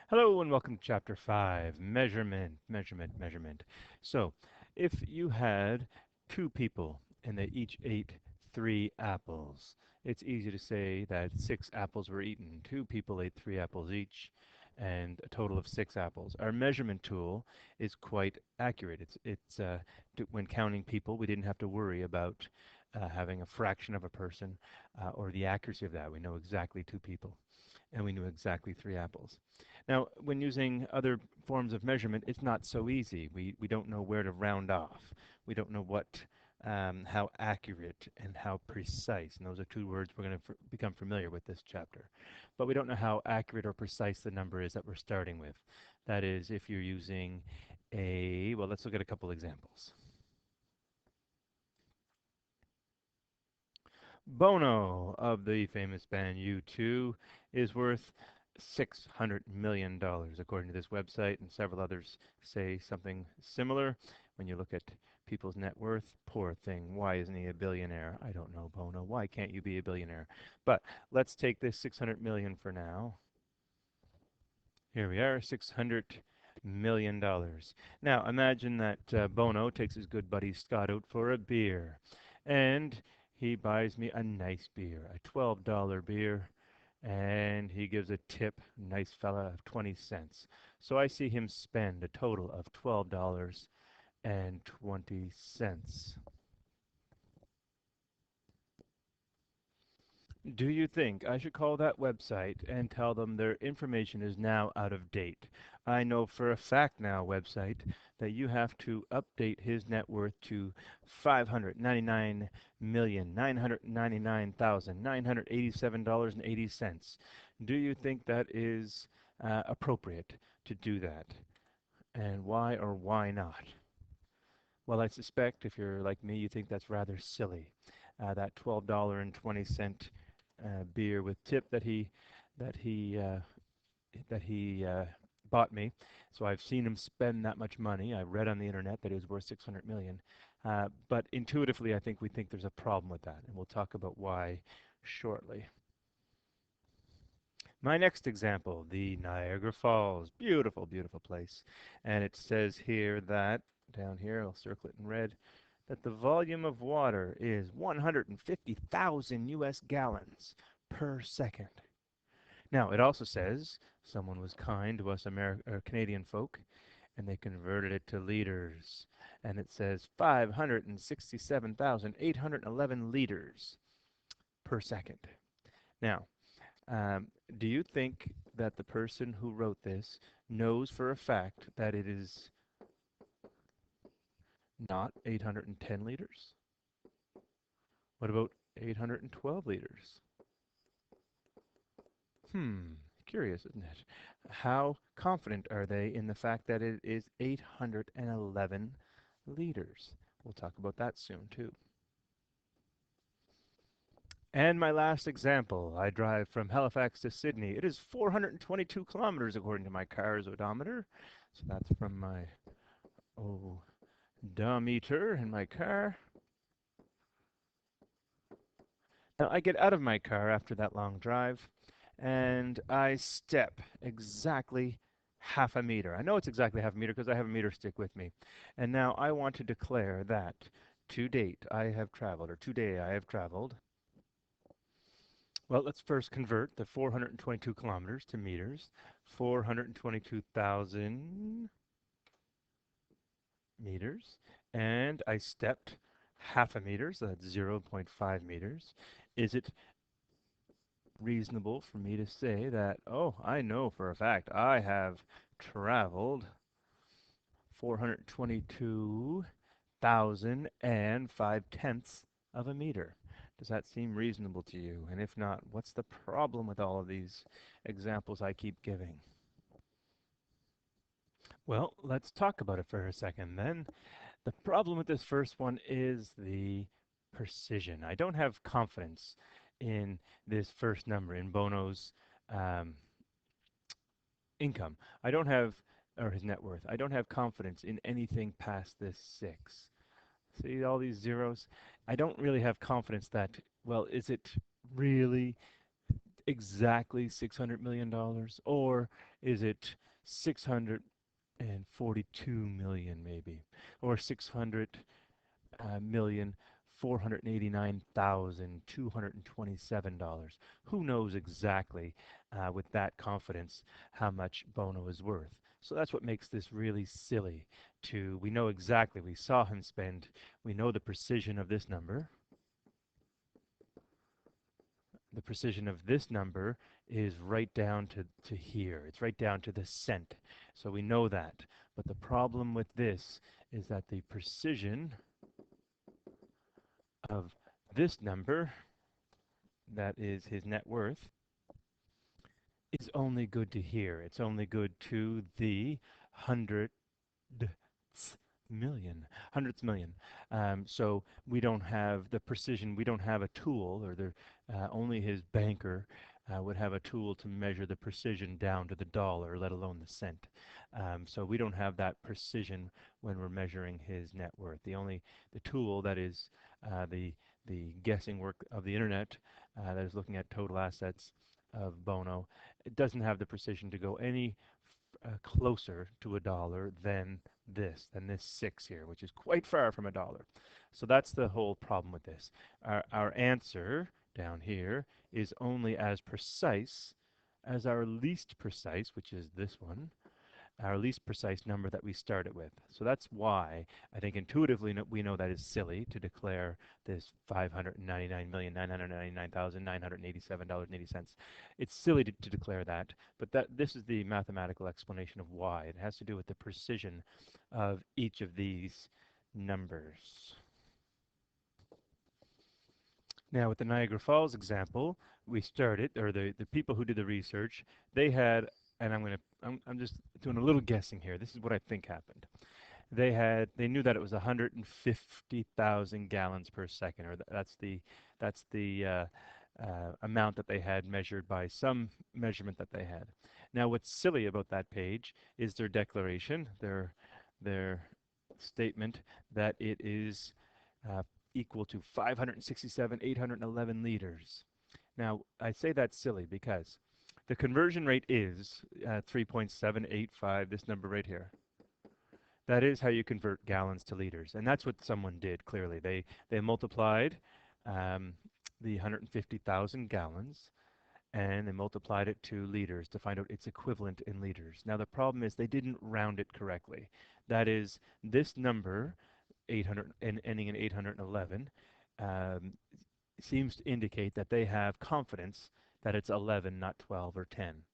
Hello and welcome to Chapter 5, Measurement, Measurement, Measurement. So, if you had two people and they each ate 3 apples, it's easy to say that 6 apples were eaten. Two people ate 3 apples each and a total of 6 apples. Our measurement tool is quite accurate. When counting people, we didn't have to worry about having a fraction of a person or the accuracy of that. We know exactly 2 people and we knew exactly 3 apples. Now, when using other forms of measurement, it's not so easy. We don't know where to round off. We don't know how accurate and how precise, and those are 2 words we're going to become familiar with this chapter. But we don't know how accurate or precise the number is that we're starting with. That is, if you're using well, let's look at a couple examples. Bono of the famous band U2 is worth $600 million, according to this website, and several others say something similar. When you look at people's net worth, poor thing, why isn't he a billionaire? I don't know, Bono. Why can't you be a billionaire? But let's take this 600 million for now. Here we are, $600 million. Now imagine that Bono takes his good buddy Scott out for a beer, and he buys me a nice beer, a $12 beer, and he gives a tip, nice fella, of 20 cents. So I see him spend a total of $12.20. Do you think I should call that website and tell them their information is now out of date? I know for a fact now, website, that you have to update his net worth to 599,999,987.80. Do you think that is appropriate to do that? And why or why not? Well, I suspect if you're like me, you think that's rather silly. That $12.20 beer with tip that he uh, that he bought me. So I've seen him spend that much money. I read on the internet that he was worth 600 million. But intuitively, I think we think there's a problem with that, and we'll talk about why shortly. My next example, the Niagara Falls. Beautiful, beautiful place. And it says here that, down here, I'll circle it in red, that the volume of water is 150,000 US gallons per second. Now, it also says someone was kind to us Canadian folk, and they converted it to liters. And it says 567,811 liters per second. Now, do you think that the person who wrote this knows for a fact that it is not 810 liters? What about 812 liters? Hmm, curious, isn't it? How confident are they in the fact that it is 811 liters? We'll talk about that soon, too. And my last example, I drive from Halifax to Sydney. It is 422 kilometers according to my car's odometer. So that's from my odometer in my car. Now I get out of my car after that long drive and I step exactly half a meter. I know it's exactly half a meter because I have a meter stick with me. And now I want to declare that to date I have traveled, or today I have traveled. Well, let's first convert the 422 kilometers to meters. 422,000 meters. And I stepped half a meter, so that's 0.5 meters. Is it reasonable for me to say that, oh, I know for a fact I have traveled 422,005 tenths of a meter? Does that seem reasonable to you? And if not, what's the problem with all of these examples I keep giving? Well, let's talk about it for a second then. The problem with this first one is the precision. I don't have confidence in this first number, in Bono's um, income. I don't have, or his net worth. I don't have confidence in anything past this 6. See all these zeros? I don't really have confidence that, well, is it really exactly $600 million, or is it 642 million maybe, or 600 million $489,227. Who knows exactly with that confidence how much Bono is worth? So that's what makes this really silly. We know exactly, we saw him spend, we know the precision of this number. The precision of this number is right down to here. It's right down to the cent. So we know that. But the problem with this is that the precision of this number, that is his net worth, is only good to here. It's only good to the hundredths hundredths million. So we don't have the precision. We don't have a tool, or only his banker would have a tool to measure the precision down to the dollar, let alone the cent. So we don't have that precision when we're measuring his net worth. The tool that is the guessing work of the internet that is looking at total assets of Bono, it doesn't have the precision to go any closer to a dollar than this 6 here, which is quite far from a dollar. So that's the whole problem with this. Our answer down here is only as precise as our least precise, which is this one, our least precise number that we started with. So that's why I think intuitively we know that is silly to declare this $599,999,987.80. It's silly to declare that, but this is the mathematical explanation of why. It has to do with the precision of each of these numbers. Now with the Niagara Falls example, we started, or the people who did the research, they had, and I'm just doing a little guessing here. This is what I think happened. They knew that it was 150,000 gallons per second, or that's the amount that they had measured by some measurement that they had. Now what's silly about that page is their declaration, their statement that it is uh, equal to 567,811 liters. Now, I say that's silly because the conversion rate is 3.785, this number right here. That is how you convert gallons to liters, and that's what someone did, clearly. They multiplied um, the 150,000 gallons, and they multiplied it to liters to find out its equivalent in liters. Now, the problem is they didn't round it correctly. That is, this number, 800 and ending in 811, um, seems to indicate that they have confidence that it's 11, not 12 or 10.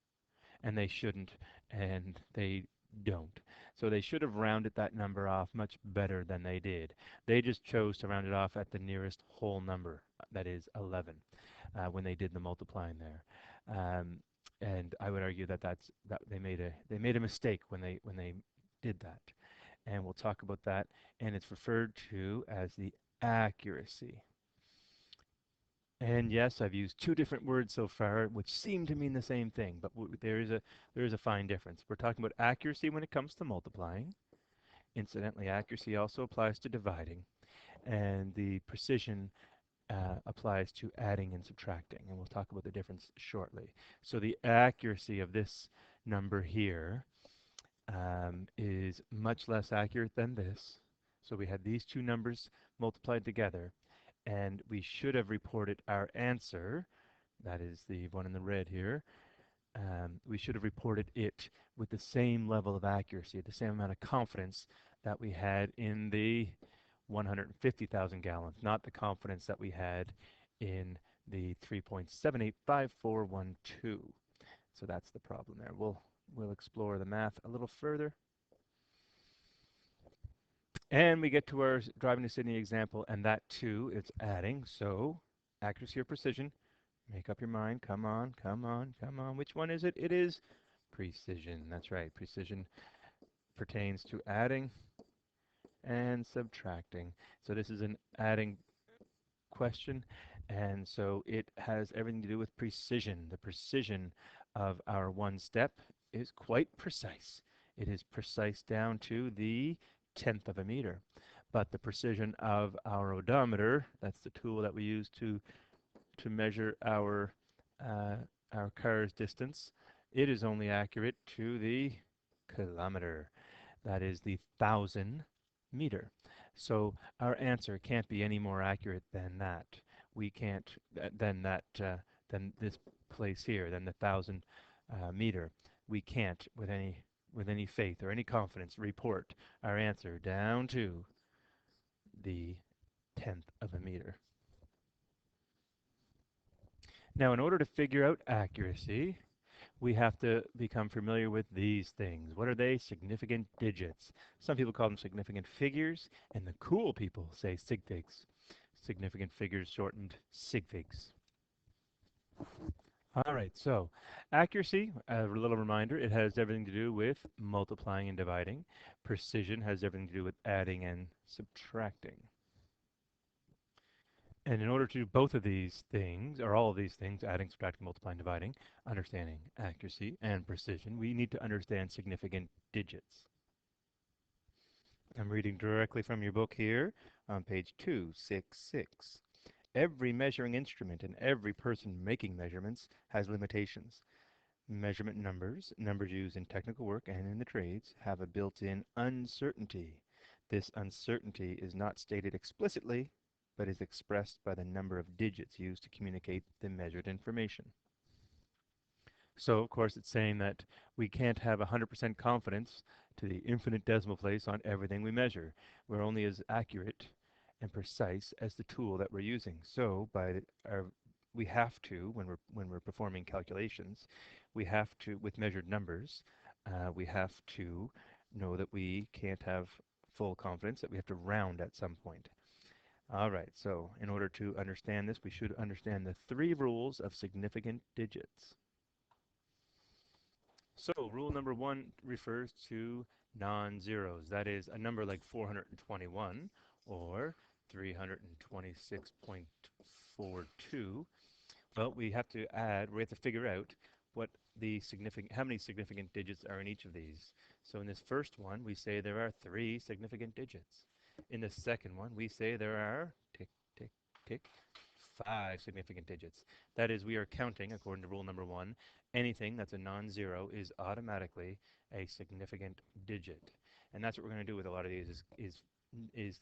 And they shouldn't, and they don't. So they should have rounded that number off much better than they did. They just chose to round it off at the nearest whole number, that is 11, when they did the multiplying there. And I would argue that they made a mistake when they did that. And we'll talk about that. And it's referred to as the accuracy. And yes, I've used two different words so far, which seem to mean the same thing, but there is a fine difference. We're talking about accuracy when it comes to multiplying. Incidentally, accuracy also applies to dividing, and the precision applies to adding and subtracting, and we'll talk about the difference shortly. So the accuracy of this number here is much less accurate than this. So we had these two numbers multiplied together, and we should have reported our answer, that is the one in the red here, we should have reported it with the same level of accuracy, the same amount of confidence that we had in the 150,000 gallons, not the confidence that we had in the 3.785412. So that's the problem there. We'll explore the math a little further. And we get to our driving to Sydney example, and that too is adding. So accuracy or precision, make up your mind. Come on, come on, come on. Which one is it? It is precision. That's right. Precision pertains to adding and subtracting. So this is an adding question, and so it has everything to do with precision. The precision of our one step is quite precise. It is precise down to the tenth of a meter. But the precision of our odometer, that's the tool that we use to measure our our car's distance, it is only accurate to the kilometer. That is the 1,000 meter. So our answer can't be any more accurate than that. We can't than that than this place here, than the 1,000 meter. We can't with any faith or any confidence report our answer down to the tenth of a meter. Now, in order to figure out accuracy, we have to become familiar with these things. What are they? Significant digits. Some people call them significant figures, and the cool people say sig figs. Significant figures shortened sig figs. All right, so accuracy, a little reminder, it has everything to do with multiplying and dividing. Precision has everything to do with adding and subtracting. And in order to do both of these things, or all of these things, adding, subtracting, multiplying, dividing, understanding accuracy and precision, we need to understand significant digits. I'm reading directly from your book here on page 266. Every measuring instrument and every person making measurements has limitations. Measurement numbers, numbers used in technical work and in the trades, have a built-in uncertainty. This uncertainty is not stated explicitly, but is expressed by the number of digits used to communicate the measured information. So, of course, it's saying that we can't have 100% confidence to the infinite decimal place on everything we measure. We're only as accurate and precise as the tool that we're using. So, we have to, when we're performing calculations, we have to, with measured numbers, we have to know that we can't have full confidence, that we have to round at some point. All right, so in order to understand this, we should understand the three rules of significant digits. So rule number one refers to non-zeros. That is a number like 421 or 326.42. Well, we have to figure out how many significant digits are in each of these. So in this first one, we say there are 3 significant digits. In the second one, we say there are, tick, tick, tick, 5 significant digits. That is, we are counting, according to rule number 1, anything that's a non-zero is automatically a significant digit. And that's what we're going to do with a lot of these is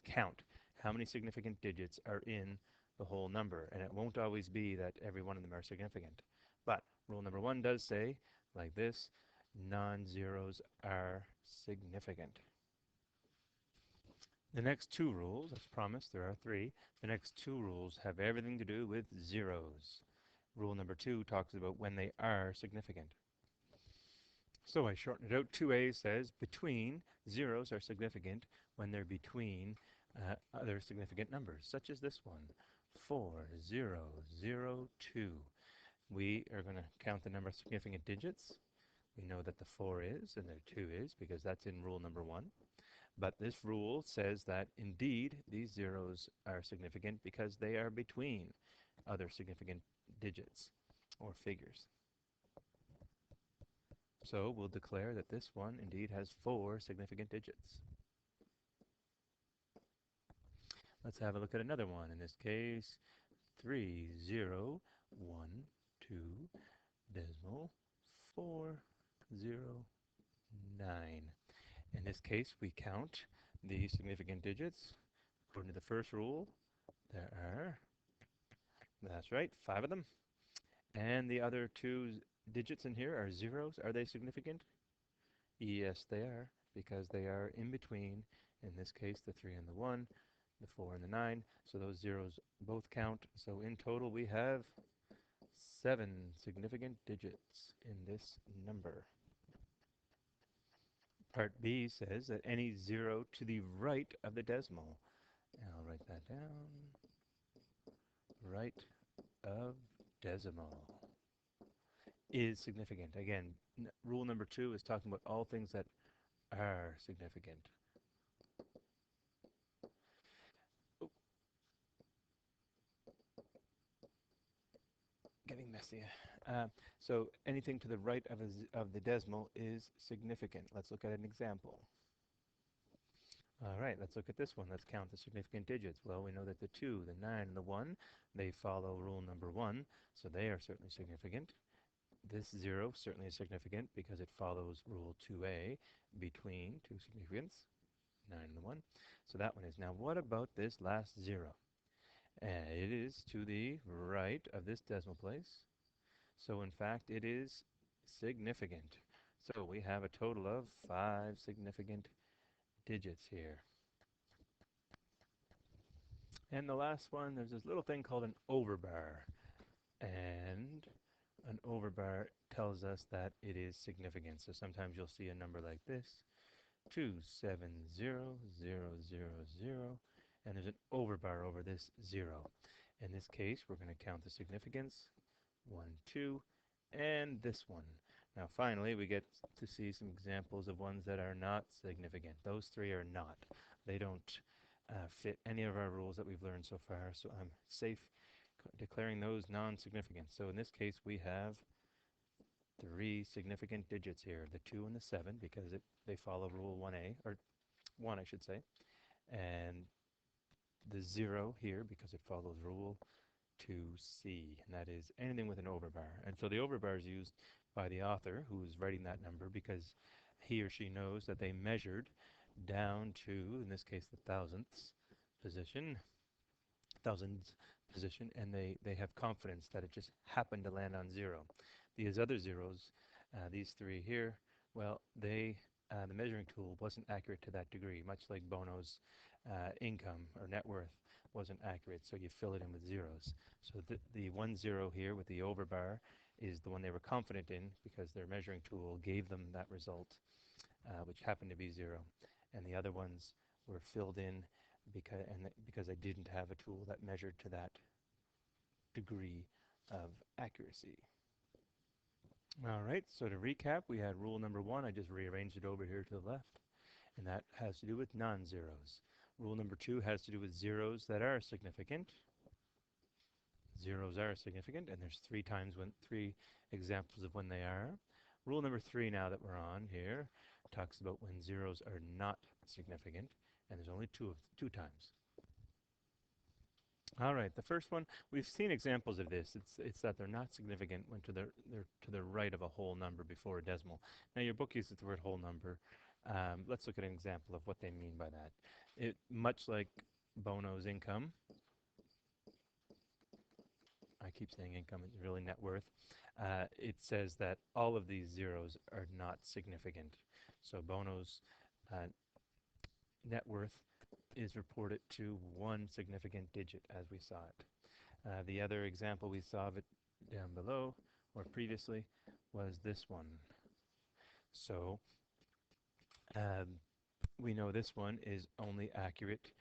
count how many significant digits are in the whole number. And it won't always be that every one of them are significant. But rule number 1 does say, like this, non-zeros are significant. The next 2 rules, as promised, there are 3. The next 2 rules have everything to do with zeros. Rule number 2 talks about when they are significant. So I shorten it out. 2a says between zeros are significant when they're between other significant numbers, such as this one, 4002. We are going to count the number of significant digits. We know that the 4 is and the 2 is because that's in rule number 1. But this rule says that indeed these zeros are significant because they are between other significant digits or figures. So we'll declare that this one indeed has 4 significant digits. Let's have a look at another one. In this case, 3012 decimal 409. In this case, we count the significant digits. According to the first rule, there are, that's right, 5 of them. And the other 2 digits in here are zeros. Are they significant? Yes, they are, because they are in between, in this case, the 3 and the 1, the 4 and the 9. So those zeros both count. So in total, we have 7 significant digits in this number. Part B says that any 0 to the right of the decimal, and I'll write that down, right of decimal, is significant. Again, rule number 2 is talking about all things that are significant. Oh. Getting messy. So anything to the right of the decimal is significant. Let's look at an example. All right, let's look at this one. Let's count the significant digits. Well, we know that the 2, the 9, and the 1, they follow rule number 1, so they are certainly significant. this 0 certainly is significant because it follows rule 2a, between two significants, 9 and the 1. So that one is. Now what about this last 0? It is to the right of this decimal place. So in fact it is significant. So we have a total of 5 significant digits here. And the last one, there's this little thing called an overbar. And an overbar tells us that it is significant. So sometimes you'll see a number like this, 270,000, and there's an overbar over this 0. In this case, we're going to count the significance, 1, 2, and this one. Now finally, we get to see some examples of ones that are not significant. Those three are not. They don't fit any of our rules that we've learned so far, so I'm safe declaring those non-significant. So in this case, we have 3 significant digits here, the 2 and the 7, because they follow rule 1a, or 1 I should say, and the 0 here because it follows rule 2c, and that is anything with an overbar. And so the overbar is used by the author who's writing that number because he or she knows that they measured down to, in this case, the thousands position, and they have confidence that it just happened to land on 0. These other zeros, these 3 here, well, the measuring tool wasn't accurate to that degree, much like Bono's income or net worth wasn't accurate, so you fill it in with zeros. So the 1 0 here with the overbar is the one they were confident in because their measuring tool gave them that result, which happened to be 0. And the other ones were filled in because I didn't have a tool that measured to that degree of accuracy. All right, so to recap, we had rule number 1. I just rearranged it over here to the left, and that has to do with non-zeros. Rule number 2 has to do with zeros that are significant. Zeros are significant, and there's 3 examples of when they are. Rule number 3 now that we're on here talks about when zeros are not significant, and there's only two times. All right, the first one, we've seen examples of this. It's that they're not significant when they're to the right of a whole number before a decimal. Now your book uses the word whole number. Let's look at an example of what they mean by that. Much like Bono's income, I keep saying income, it's really net worth. It says that all of these zeros are not significant. So Bono's net worth is reported to 1 significant digit as we saw it. The other example we saw of it down below or previously was this one. So we know this one is only accurate,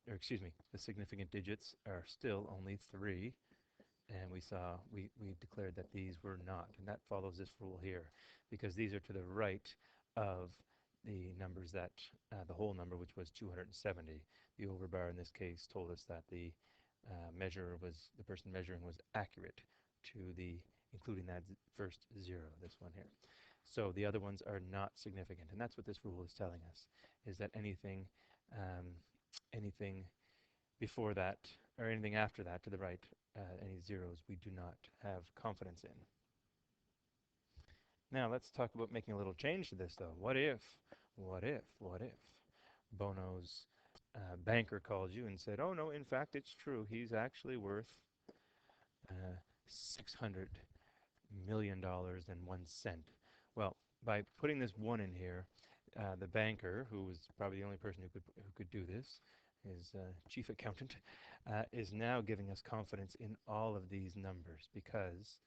or excuse me, the significant digits are still only 3, and we declared that these were not, and that follows this rule here because these are to the right of the numbers that the whole number, which was 270. The overbar in this case told us that the person measuring was accurate to including that first 0, this one here. So the other ones are not significant, and that's what this rule is telling us, is that anything before that or anything after that to the right, any zeros, we do not have confidence in. Now let's talk about making a little change to this though. What if Bono's banker called you and said, oh no, in fact it's true, he's actually worth $600 million and 1 cent. Well, by putting this 1 in here, the banker, who was probably the only person who could do this, his chief accountant, is now giving us confidence in all of these numbers because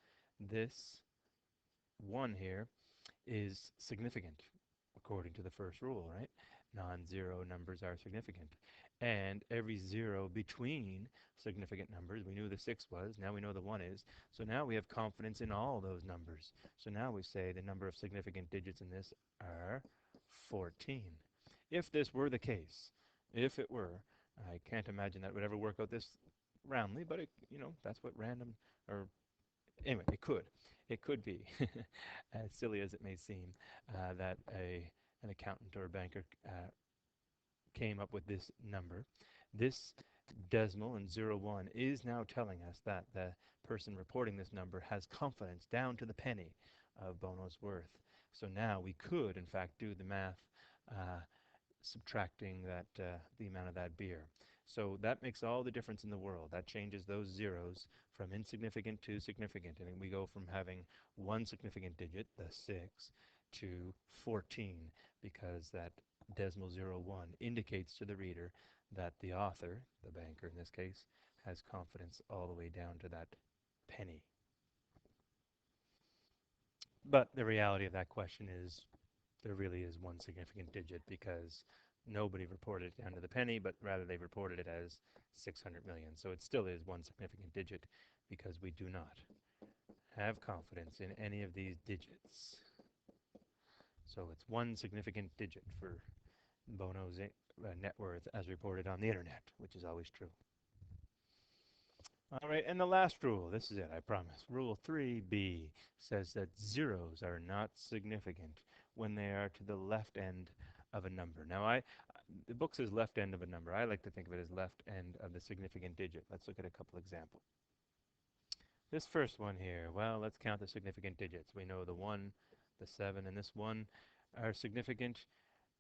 this 1 here is significant according to the first rule, right? Non-zero numbers are significant. And every 0 between significant numbers, we knew the 6 was, now we know the 1 is, so now we have confidence in all those numbers. So now we say the number of significant digits in this are 14. If this were the case, if it were, I can't imagine that would ever work out this roundly, but that's what random, or anyway, it could be, as silly as it may seem, that an accountant or a banker came up with this number. This decimal and 0, 1 is now telling us that the person reporting this number has confidence down to the penny of Bono's worth. So now we could, in fact, do the math uh, subtracting the amount of that beer. So that makes all the difference in the world. That changes those zeros from insignificant to significant. And we go from having one significant digit, the 6, to 14, because that decimal 0, 1 indicates to the reader that the author, the banker in this case, has confidence all the way down to that penny. But the reality of that question is there really is one significant digit because nobody reported it down to the penny, but rather they reported it as 600 million. So it still is one significant digit because we do not have confidence in any of these digits. So it's one significant digit for Bono's net worth as reported on the internet, which is always true. All right, and the last rule, this is it, I promise. Rule 3b says that zeros are not significant when they are to the left end of a number. Now, the book says left end of a number. I like to think of it as left end of the significant digit. Let's look at a couple examples. This first one here, well, let's count the significant digits. We know the 1, the 7, and this 1 are significant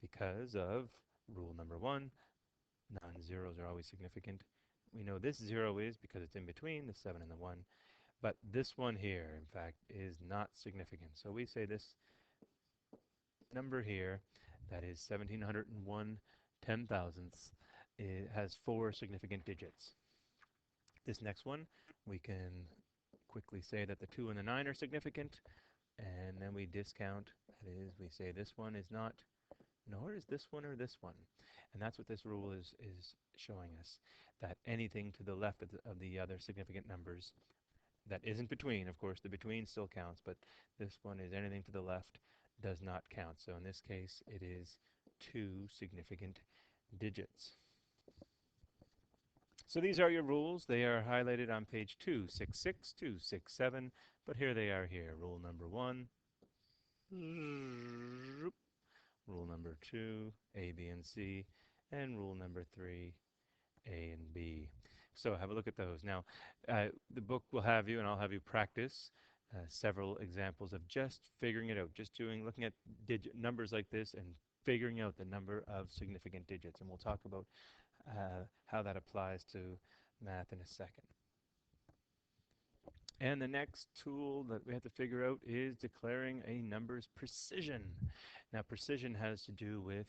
because of rule number 1, non-zeros are always significant. We know this 0 is because it's in between the 7 and the 1. But this one here, in fact, is not significant. So we say this number here, that is 1701 10,000ths, it has 4 significant digits. This next one, we can quickly say that the 2 and the 9 are significant, and then we discount. That is, we say this one is not, nor is this one or this one. And that's what this rule is showing us, that anything to the left of the other significant numbers that isn't between, of course, the between still counts, but this one is anything to the left does not count. So in this case, it is 2 significant digits. So these are your rules. They are highlighted on page 266, 267, but here they are here. Rule number 1, rule number 2, A, B, and C, and rule number 3, A and B. So have a look at those. Now, the book will have you, and I'll have you practice several examples of just figuring it out, just looking at numbers like this and figuring out the number of significant digits. And we'll talk about how that applies to math in a second. And the next tool that we have to figure out is declaring a number's precision. Now, precision has to do with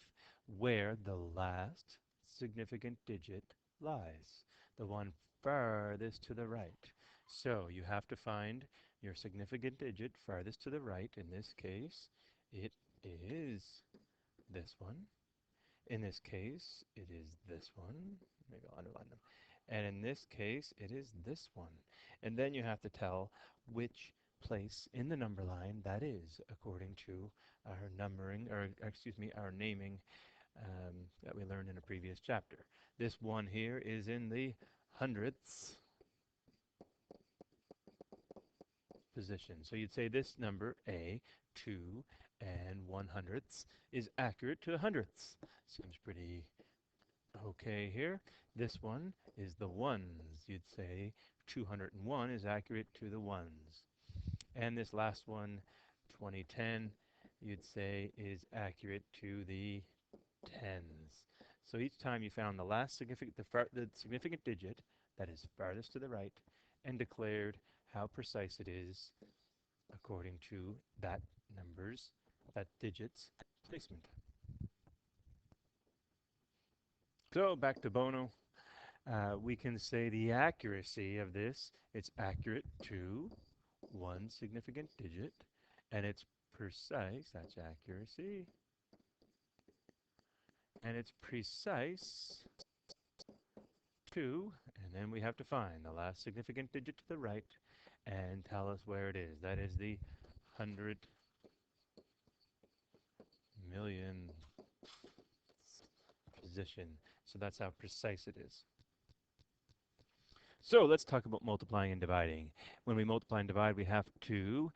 where the last significant digit lies, the one farthest to the right. So you have to find your significant digit farthest to the right. In this case, it is this one. In this case, it is this one. Maybe I'll underline them. And in this case, it is this one. And then you have to tell which place in the number line that is, according to our numbering, or excuse me, our naming that we learned in a previous chapter. This one here is in the hundredths position. So you'd say this number, A, 2 and 1/100ths, is accurate to the hundredths. Seems pretty okay here. This one is the ones. You'd say 201 is accurate to the ones. And this last one, 2010, you'd say is accurate to the tens. So each time you found the last significant digit that is farthest to the right and declared how precise it is according to that digit's placement. So back to Bono. We can say the accuracy of this, it's accurate to one significant digit, and it's precise, that's accuracy, and it's precise to, and then we have to find the last significant digit to the right and tell us where it is. That is the 100 million position. So that's how precise it is. So let's talk about multiplying and dividing. When we multiply and divide, we have to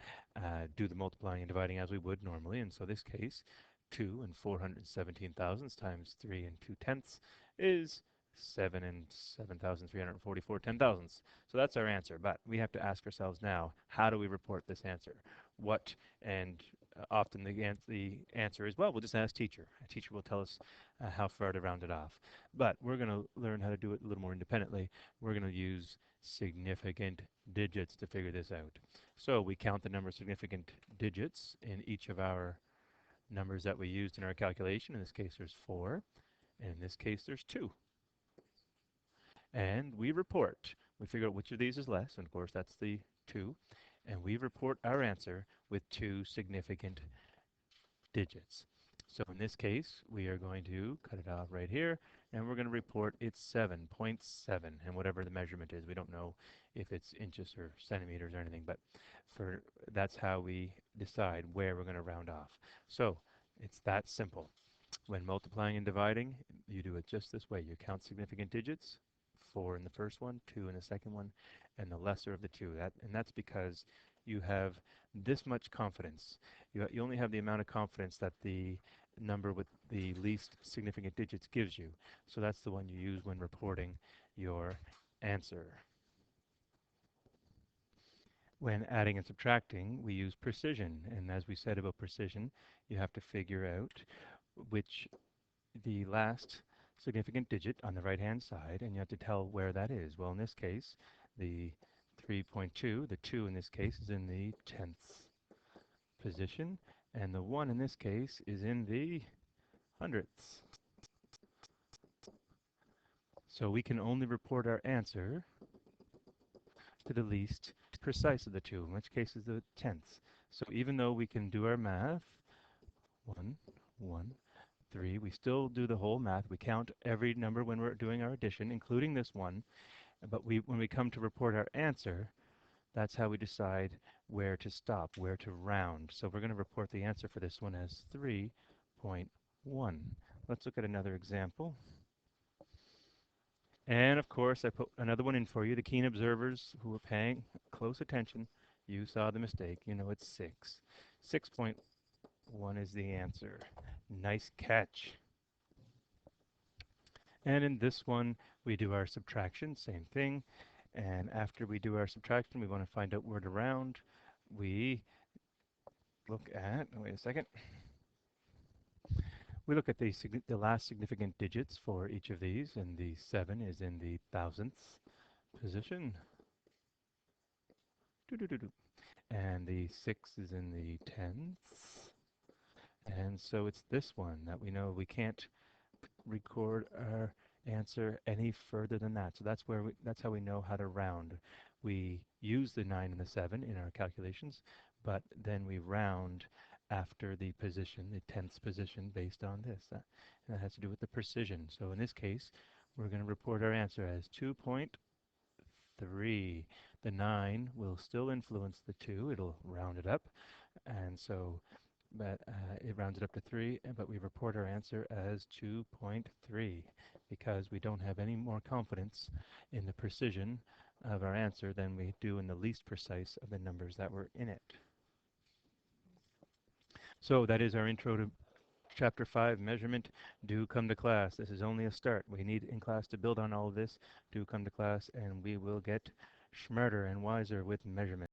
do the multiplying and dividing as we would normally. And so this case, 2 and 417 thousandths times 3 and 2/10ths is 7 and 7,344 ten thousandths. So that's our answer. But we have to ask ourselves now, how do we report this answer? What, and often the answer is, well, we'll just ask teacher. A teacher will tell us how far to round it off. But we're going to learn how to do it a little more independently. We're going to use significant digits to figure this out. So we count the number of significant digits in each of our numbers that we used in our calculation. In this case, there's 4. And in this case, there's 2. And we report. We figure out which of these is less, and of course that's the 2. And we report our answer with 2 significant digits. So in this case, we are going to cut it off right here, and we're going to report it's 7.7, and whatever the measurement is. We don't know if it's inches or centimeters or anything, but that's how we decide where we're going to round off. So it's that simple. When multiplying and dividing, you do it just this way. You count significant digits, 4 in the first one, 2 in the second one, and the lesser of the two. And that's because you have this much confidence. You only have the amount of confidence that the number with the least significant digits gives you. So that's the one you use when reporting your answer. When adding and subtracting, we use precision. And as we said about precision, you have to figure out which the last significant digit on the right-hand side, and you have to tell where that is. Well, in this case, the 3.2, the 2 in this case, is in the tenths position, and the 1 in this case is in the hundredths. So we can only report our answer to the least precise of the two, in which case is the tenths. So even though we can do our math, 1, 1, 3, we still do the whole math. We count every number when we're doing our addition, including this one. But when we come to report our answer, that's how we decide where to stop, where to round. So we're going to report the answer for this one as 3.1. Let's look at another example. And of course, I put another one in for you. The keen observers who were paying close attention, you saw the mistake. You know it's 6. 6.1 is the answer. Nice catch. And in this one, we do our subtraction, same thing. And after we do our subtraction, we want to find out where to round. We look at, wait a second. We look at the last significant digits for each of these, and the 7 is in the thousandths position. And the 6 is in the tenths. And so it's this one that we know we can't record our answer any further than that. So that's how we know how to round. We use the 9 and the 7 in our calculations, but then we round after the position, the tenths position, based on this. And that has to do with the precision. So in this case, we're going to report our answer as 2.3. The 9 will still influence the 2. It'll round it up. And so but it rounds it up to 3, but we report our answer as 2.3 because we don't have any more confidence in the precision of our answer than we do in the least precise of the numbers that were in it. So that is our intro to Chapter 5, Measurement. Do come to class. This is only a start. We need in class to build on all of this. Do come to class and we will get smarter and wiser with measurement.